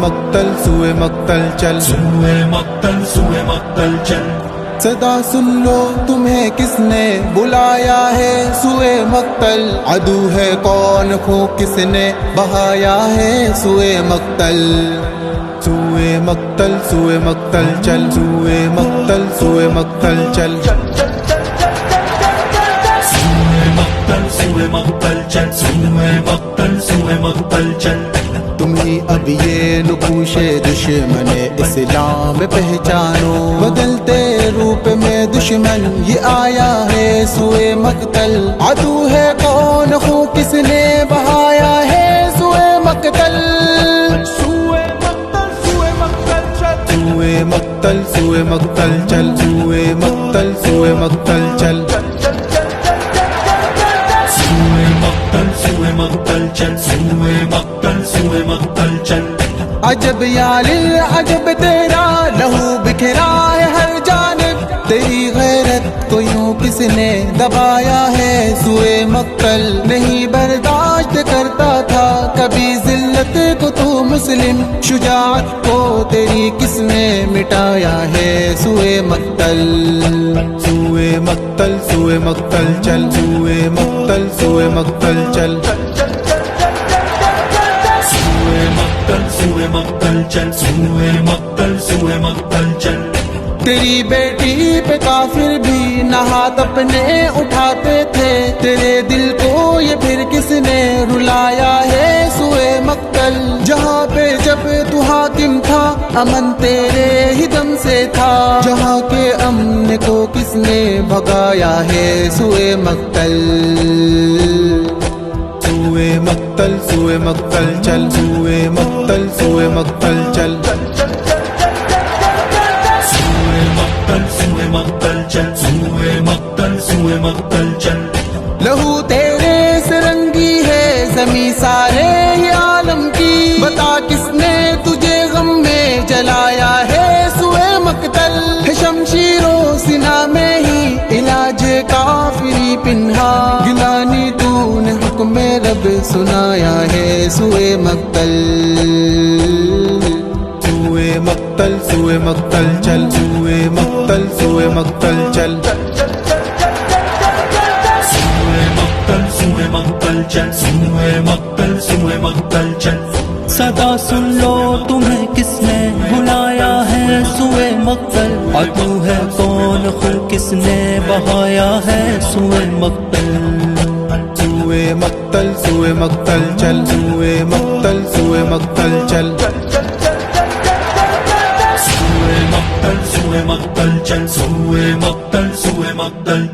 مقتل سوئے مقتل چل، سوئے مقتل چل، صدا سن لو تمہیں کس نے بلایا ہے سوئے مقتل، عدو ہے کون خون کس نے بہایا ہے سوئے مقتل، سوئے مقتل سوئے مقتل چل، سوئے مقتل سوئے مقتل چل، سوئے مقتل چل، سوئے مقتل چل، تم ہی اب یہ نقوش دشمن اسلام پہچانو، بدلتے روپ میں دشمن یہ آیا ہے سوئے مقتل، عدو ہے کون خون کس نے بہایا ہے سوئے مقتل، سوئے مقتل سوئے مقتل چل، سوئے مقتل سوئے مقتل چل، سوئے مقتل سوئے مقتل چل، سوئے مقتل چل، سوئے مقتل چل، عجب یا للعجب تیرا لہو بکھرا ہے ہر جانب، تیری غیرت کو یوں کس نے دبایا ہے سوئے مقتل، نہیں برداشت کرتا تھا کبھی ذلت کو تو مسلم، شجاعت کو تیری کس نے مٹایا ہے سوئے مقتل، سوئے مقتل سوئے مقتل چل، سوئے مقتل سوئے مقتل چل، سوئے مقتل چل، سوئے مقتل چل، تیری بیٹی پہ کافر بھی نہ ہاتھ اپنے اٹھاتے تھے، تیرے دل کو یہ پھر کس نے رلایا ہے سوئے مقتل، جہاں پہ جب تو حاکم تھا امن تیرے ہی دم سے تھا، جہاں کے امن کو کس نے بھگایا ہے سوئے مقتل، سوئے مقتل سوئے مقتل چل، سوئے مقتل سوئے مقتل چل، سوئے مقتل چل، سوئے مقتل چل، لہو تیرے سے رنگی ہے زمیں سارے ہی عالم کی، بتا کس نے تجھے غم میں جلایا ہے سوئے مقتل، ہے شمشیر و سینہ میں ہی علاج کافری پنہا، گلانی تو نے حکم رب سنایا ہے سوئے مقتل، سوئے مقتل سوئے مقتل چل، سوئے مقتل سوئے مقتل چل، سوئے مقتل چل، سوئے مقتل چل، صدا سن لو تمہیں کس نے بلایا ہے سوئے مقتل، عدو ہے کون خون کس نے بہایا ہے سوئے مقتل، سوئے مقتل سوئے مقتل چل، سوئے مقتل سوئے مقتل چل، سوئے مقتل چل، سوئے مقتل